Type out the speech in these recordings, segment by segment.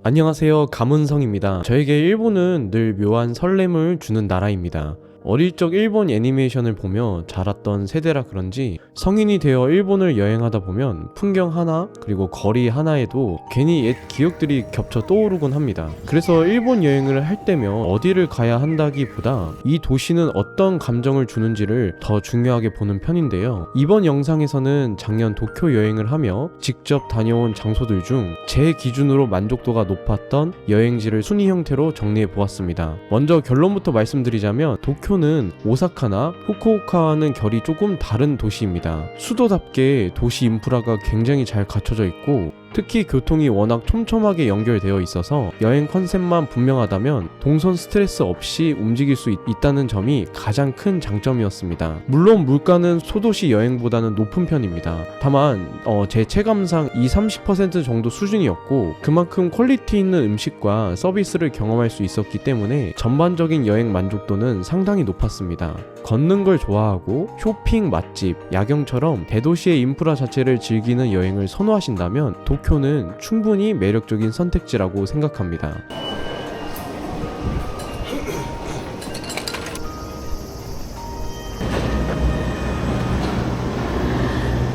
안녕하세요, 감은성입니다. 저에게 일본은 늘 묘한 설렘을 주는 나라입니다. 어릴 적 일본 애니메이션을 보며 자랐던 세대라 그런지 성인이 되어 일본을 여행하다 보면 풍경 하나 그리고 거리 하나에도 괜히 옛 기억들이 겹쳐 떠오르곤 합니다. 그래서 일본 여행을 할 때면 어디를 가야 한다기보다 이 도시는 어떤 감정을 주는지를 더 중요하게 보는 편인데요. 이번 영상에서는 작년 도쿄 여행을 하며 직접 다녀온 장소들 중 제 기준으로 만족도가 높았던 여행지를 순위 형태로 정리해 보았습니다. 먼저 결론부터 말씀드리자면 도쿄는 오사카나 후쿠오카와는 결이 조금 다른 도시입니다. 수도답게 도시 인프라가 굉장히 잘 갖춰져 있고 특히 교통이 워낙 촘촘하게 연결되어 있어서 여행 컨셉만 분명하다면 동선 스트레스 없이 움직일 수 있다는 점이 가장 큰 장점이었습니다. 물론 물가는 소도시 여행보다는 높은 편입니다. 다만 제 체감상 20-30% 정도 수준이었고 그만큼 퀄리티 있는 음식과 서비스를 경험할 수 있었기 때문에 전반적인 여행 만족도는 상당히 높았습니다. 걷는 걸 좋아하고 쇼핑, 맛집, 야경처럼 대도시의 인프라 자체를 즐기는 여행을 선호하신다면 도쿄는 충분히 매력적인 선택지라고 생각합니다.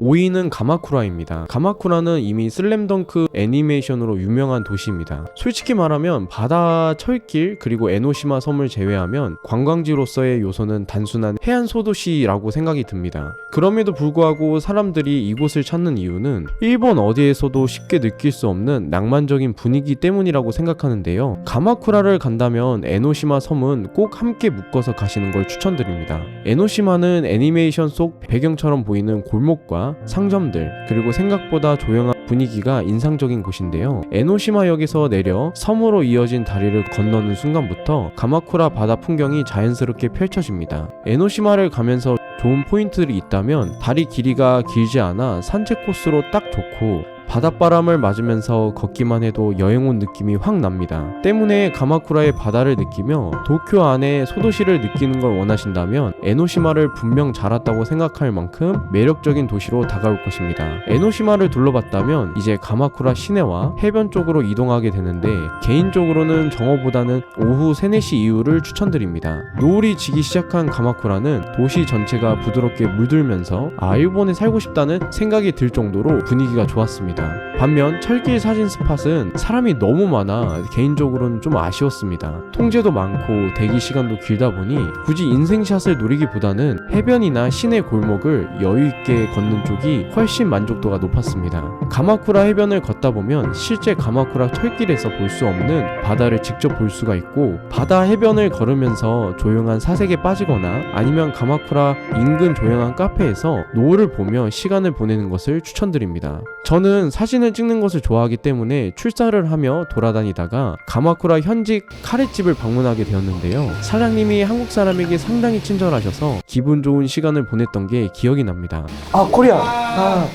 (5위는) 가마쿠라입니다. 가마쿠라는 이미 슬램덩크 애니메이션으로 유명한 도시입니다. 솔직히 말하면 바다, 철길, 그리고 에노시마 섬을 제외하면 관광지로서의 요소는 단순한 해안 소도시라고 생각이 듭니다. 그럼에도 불구하고 사람들이 이곳을 찾는 이유는 일본 어디에서도 쉽게 느낄 수 없는 낭만적인 분위기 때문이라고 생각하는데요. 가마쿠라를 간다면 에노시마 섬은 꼭 함께 묶어서 가시는 걸 추천드립니다. 에노시마는 애니메이션 속 배경처럼 보이는 골목과 상점들, 그리고 생각보다 조용한 분위기가 인상적인 곳인데요. 에노시마역에서 내려 섬으로 이어진 다리를 건너는 순간부터 가마쿠라 바다 풍경이 자연스럽게 펼쳐집니다. 에노시마를 가면서 좋은 포인트들이 있다면 다리 길이가 길지 않아 산책 코스로 딱 좋고 바닷바람을 맞으면서 걷기만 해도 여행 온 느낌이 확 납니다. 때문에 가마쿠라의 바다를 느끼며 도쿄 안에 소도시를 느끼는 걸 원하신다면 에노시마를 분명 잘 왔다고 생각할 만큼 매력적인 도시로 다가올 것입니다. 에노시마를 둘러봤다면 이제 가마쿠라 시내와 해변 쪽으로 이동하게 되는데 개인적으로는 정오보다는 오후 3, 4시 이후를 추천드립니다. 노을이 지기 시작한 가마쿠라는 도시 전체가 부드럽게 물들면서 일본에 살고 싶다는 생각이 들 정도로 분위기가 좋았습니다. 반면 철길 사진 스팟은 사람이 너무 많아 개인적으로는 좀 아쉬웠습니다. 통제도 많고 대기 시간도 길다 보니 굳이 인생샷을 노리기보다는 해변이나 시내 골목을 여유있게 걷는 쪽이 훨씬 만족도가 높았습니다. 가마쿠라 해변을 걷다 보면 실제 가마쿠라 철길에서 볼 수 없는 바다를 직접 볼 수가 있고 바다 해변을 걸으면서 조용한 사색에 빠지거나 아니면 가마쿠라 인근 조용한 카페에서 노을을 보며 시간을 보내는 것을 추천드립니다. 저는 사진을 찍는 것을 좋아하기 때문에 출사를 하며 돌아다니다가 가마쿠라 현지 카레집을 방문하게 되었는데요. 사장님이 한국 사람에게 상당히 친절하셔서 기분 좋은 시간을 보냈던 게 기억이 납니다. 코리아.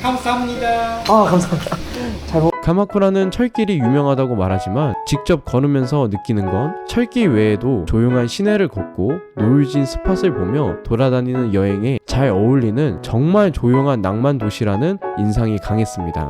감사합니다. 감사합니다. 가마쿠라는 철길이 유명하다고 말하지만 직접 걸으면서 느끼는 건 철길 외에도 조용한 시내를 걷고 노을진 스팟을 보며 돌아다니는 여행에 잘 어울리는 정말 조용한 낭만 도시라는 인상이 강했습니다.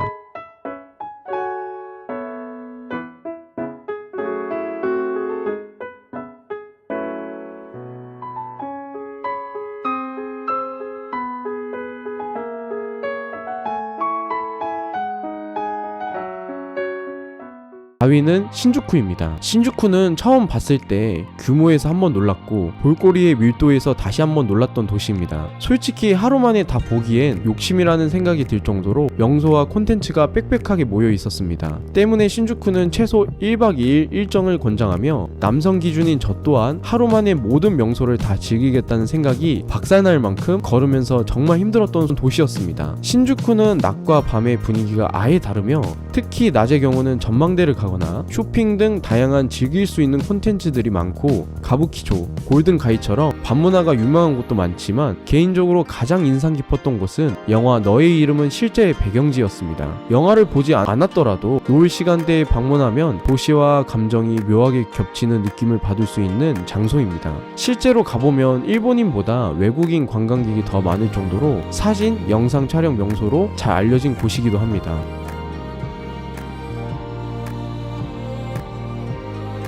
4위는 신주쿠입니다. 신주쿠는 처음 봤을 때 규모에서 한번 놀랐고 볼거리의 밀도에서 다시 한번 놀랐던 도시입니다. 솔직히 하루 만에 다 보기엔 욕심이라는 생각이 들 정도로 명소와 콘텐츠가 빽빽하게 모여 있었습니다. 때문에 신주쿠는 최소 1박 2일 일정을 권장하며 남성 기준인 저 또한 하루 만에 모든 명소를 다 즐기겠다는 생각이 박살날 만큼 걸으면서 정말 힘들었던 도시였습니다. 신주쿠는 낮과 밤의 분위기가 아예 다르며 특히 낮의 경우는 전망대를 가거나 쇼핑 등 다양한 즐길 수 있는 콘텐츠들이 많고 가부키조, 골든가이처럼 밤문화가 유명한 곳도 많지만 개인적으로 가장 인상 깊었던 곳은 영화 너의 이름은 실제의 배경지였습니다. 영화를 보지 않았더라도 노을 시간대에 방문하면 도시와 감정이 묘하게 겹치는 느낌을 받을 수 있는 장소입니다. 실제로 가보면 일본인보다 외국인 관광객이 더 많을 정도로 사진, 영상 촬영 명소로 잘 알려진 곳이기도 합니다.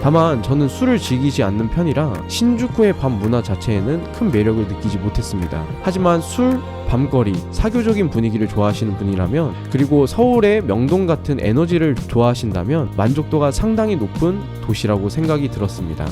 다만 저는 술을 즐기지 않는 편이라 신주쿠의 밤 문화 자체에는 큰 매력을 느끼지 못했습니다. 하지만 술, 밤거리, 사교적인 분위기를 좋아하시는 분이라면, 그리고 서울의 명동 같은 에너지를 좋아하신다면 만족도가 상당히 높은 도시라고 생각이 들었습니다.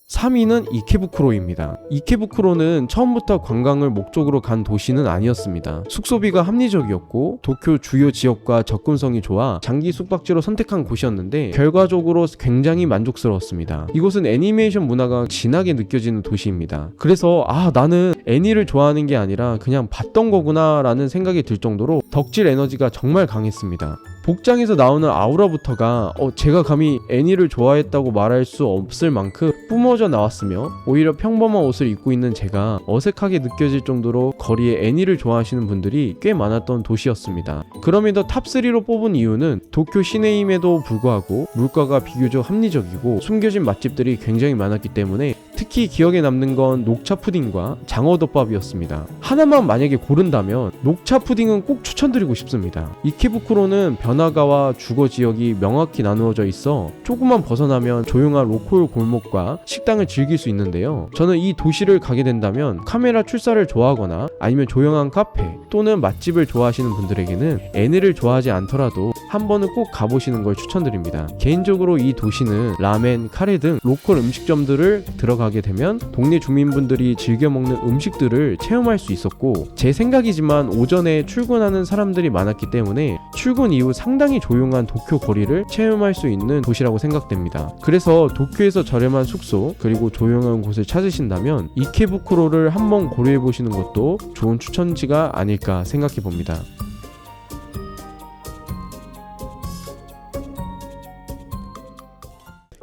3위는 이케부쿠로입니다. 이케부쿠로는 처음부터 관광을 목적으로 간 도시는 아니었습니다. 숙소비가 합리적이었고 도쿄 주요 지역과 접근성이 좋아 장기 숙박지로 선택한 곳이었는데 결과적으로 굉장히 만족스러웠습니다. 이곳은 애니메이션 문화가 진하게 느껴지는 도시입니다. 그래서 나는 애니를 좋아하는 게 아니라 그냥 봤던 거구나 라는 생각이 들 정도로 덕질 에너지가 정말 강했습니다. 복장에서 나오는 아우라부터가 제가 감히 애니를 좋아했다고 말할 수 없을 만큼 뿜어져 나왔으며, 오히려 평범한 옷을 입고 있는 제가 어색하게 느껴질 정도로 거리에 애니를 좋아하시는 분들이 꽤 많았던 도시였습니다. 그럼에도 탑3로 뽑은 이유는 도쿄 시내임에도 불구하고 물가가 비교적 합리적이고 숨겨진 맛집들이 굉장히 많았기 때문에 특히 기억에 남는 건 녹차 푸딩과 장어덮밥이었습니다. 하나만 만약에 고른다면 녹차 푸딩은 꼭 추천드리고 싶습니다. 이케부쿠로는 변화가와 주거 지역이 명확히 나누어져 있어 조금만 벗어나면 조용한 로컬 골목과 식당을 즐길 수 있는데요. 저는 이 도시를 가게 된다면 카메라 출사를 좋아하거나 아니면 조용한 카페 또는 맛집을 좋아하시는 분들에게는 애니를 좋아하지 않더라도 한 번은 꼭 가보시는 걸 추천드립니다. 개인적으로 이 도시는 라멘, 카레 등 로컬 음식점들을 들어가게 되면 동네 주민분들이 즐겨 먹는 음식들을 체험할 수 있었고, 제 생각이지만 오전에 출근하는 사람들이 많았기 때문에 출근 이후 상당히 조용한 도쿄 거리를 체험할 수 있는 도시라고 생각됩니다. 그래서 도쿄에서 저렴한 숙소 그리고 조용한 곳을 찾으신다면 이케부쿠로를 한번 고려해 보시는 것도 좋은 추천지가 아닐까 생각해 봅니다.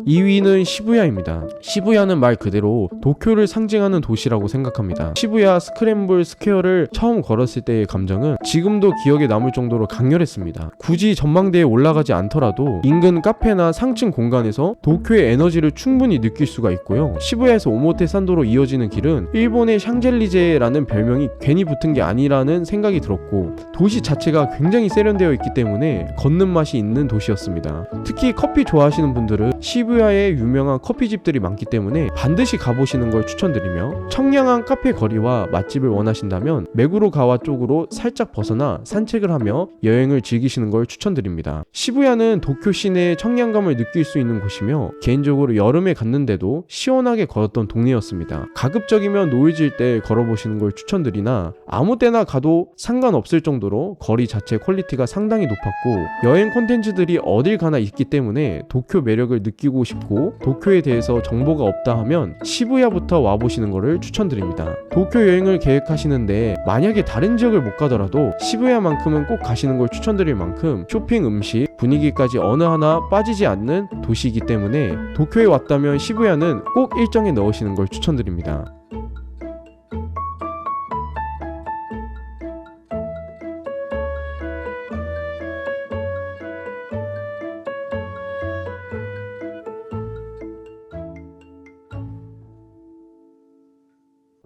2위는 시부야입니다. 시부야는 말 그대로 도쿄를 상징하는 도시라고 생각합니다. 시부야 스크램블 스퀘어를 처음 걸었을 때의 감정은 지금도 기억에 남을 정도로 강렬했습니다. 굳이 전망대에 올라가지 않더라도 인근 카페나 상층 공간에서 도쿄의 에너지를 충분히 느낄 수가 있고요. 시부야에서 오모테산도로 이어지는 길은 일본의 샹젤리제라는 별명이 괜히 붙은 게 아니라는 생각이 들었고, 도시 자체가 굉장히 세련되어 있기 때문에 걷는 맛이 있는 도시였습니다. 특히 커피 좋아하시는 분들은 시부야에 유명한 커피집들이 많기 때문에 반드시 가보시는 걸 추천드리며, 청량한 카페 거리와 맛집을 원하신다면 메구로가와 쪽으로 살짝 벗어나 산책을 하며 여행을 즐기시는 걸 추천드립니다. 시부야는 도쿄 시내의 청량감을 느낄 수 있는 곳이며 개인적으로 여름에 갔는데도 시원하게 걸었던 동네였습니다. 가급적이면 노을질 때 걸어보시는 걸 추천드리나 아무 때나 가도 상관없을 정도로 거리 자체 퀄리티가 상당히 높았고, 여행 콘텐츠들이 어딜 가나 있기 때문에 도쿄 매력을 느끼고 싶고 도쿄에 대해서 정보가 없다 하면 시부야부터 와보시는 것을 추천드립니다. 도쿄 여행을 계획하시는데 만약에 다른 지역을 못 가더라도 시부야만큼은 꼭 가시는 걸 추천드릴 만큼 쇼핑, 음식, 분위기까지 어느 하나 빠지지 않는 도시이기 때문에 도쿄에 왔다면 시부야는 꼭 일정에 넣으시는 걸 추천드립니다.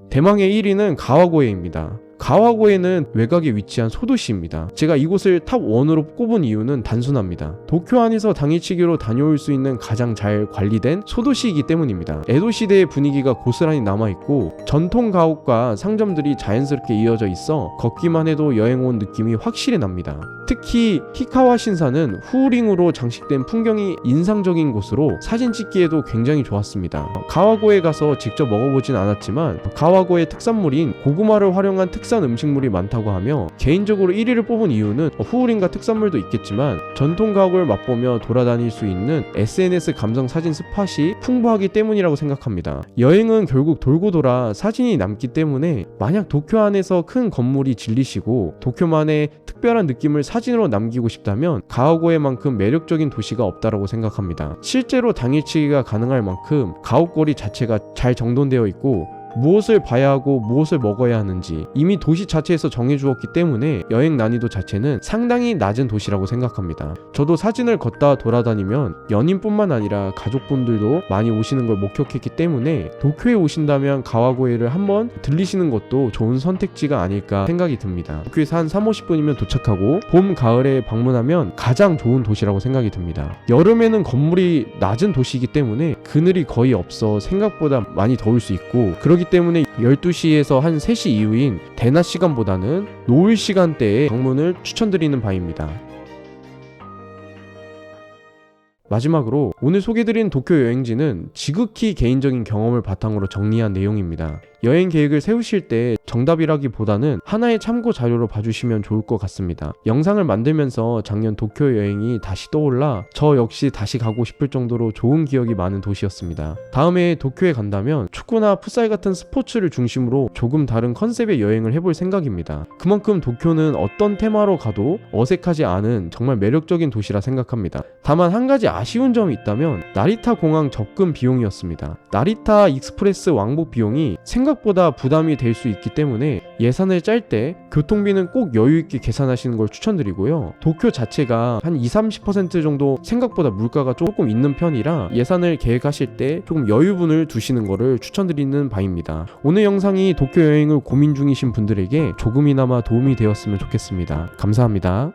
대망의 1위는 가와고에입니다. 가와고에는 외곽에 위치한 소도시입니다. 제가 이곳을 탑1으로 꼽은 이유는 단순합니다. 도쿄 안에서 당일치기로 다녀올 수 있는 가장 잘 관리된 소도시이기 때문입니다. 에도 시대의 분위기가 고스란히 남아있고 전통 가옥과 상점들이 자연스럽게 이어져 있어 걷기만 해도 여행 온 느낌이 확실히 납니다. 특히 히카와 신사는 후링으로 장식된 풍경이 인상적인 곳으로 사진 찍기에도 굉장히 좋았습니다. 가와고에 가서 직접 먹어보진 않았지만 가와고의 특산물인 고구마를 활용한 특산 음식물이 많다고 하며, 개인적으로 1위를 뽑은 이유는 후링과 특산물도 있겠지만 전통 가옥을 맛보며 돌아다닐 수 있는 SNS 감성 사진 스팟이 풍부하기 때문이라고 생각합니다. 여행은 결국 돌고 돌아 사진이 남기 때문에 만약 도쿄 안에서 큰 건물이 질리시고 도쿄만의 특별한 느낌을 사진으로 남기고 싶다면 가와고에만큼 매력적인 도시가 없다라고 생각합니다. 실제로 당일치기가 가능할 만큼 가옥거리 자체가 잘 정돈되어 있고 무엇을 봐야 하고 무엇을 먹어야 하는지 이미 도시 자체에서 정해주었기 때문에 여행 난이도 자체는 상당히 낮은 도시라고 생각합니다. 저도 사진을 걷다 돌아다니면 연인뿐만 아니라 가족분들도 많이 오시는 걸 목격했기 때문에 도쿄에 오신다면 가와고에를 한번 들리시는 것도 좋은 선택지가 아닐까 생각이 듭니다. 도쿄에서 한 30-50분이면 도착하고 봄, 가을에 방문하면 가장 좋은 도시라고 생각이 듭니다. 여름에는 건물이 낮은 도시이기 때문에 그늘이 거의 없어 생각보다 많이 더울 수 있고, 그렇기 때문에 12시에서 한 3시 이후인 대낮 시간보다는 노을 시간대에 방문을 추천드리는 바입니다. 마지막으로 오늘 소개드린 도쿄 여행지는 지극히 개인적인 경험을 바탕으로 정리한 내용입니다. 여행 계획을 세우실 때 정답이라기보다는 하나의 참고 자료로 봐주시면 좋을 것 같습니다. 영상을 만들면서 작년 도쿄 여행이 다시 떠올라 저 역시 다시 가고 싶을 정도로 좋은 기억이 많은 도시였습니다. 다음에 도쿄에 간다면 축구나 풋살 같은 스포츠를 중심으로 조금 다른 컨셉의 여행을 해볼 생각입니다. 그만큼 도쿄는 어떤 테마로 가도 어색하지 않은 정말 매력적인 도시라 생각합니다. 다만 한 가지 아쉬운 점이 있다면 나리타 공항 접근 비용이었습니다. 나리타 익스프레스 왕복 비용이 생각보다 부담이 될 수 있기 때문에 예산을 짤 때 교통비는 꼭 여유있게 계산하시는 걸 추천드리고요. 도쿄 자체가 한 20-30% 정도 생각보다 물가가 조금 있는 편이라 예산을 계획하실 때 조금 여유분을 두시는 거를 추천드리는 바입니다. 오늘 영상이 도쿄 여행을 고민 중이신 분들에게 조금이나마 도움이 되었으면 좋겠습니다. 감사합니다.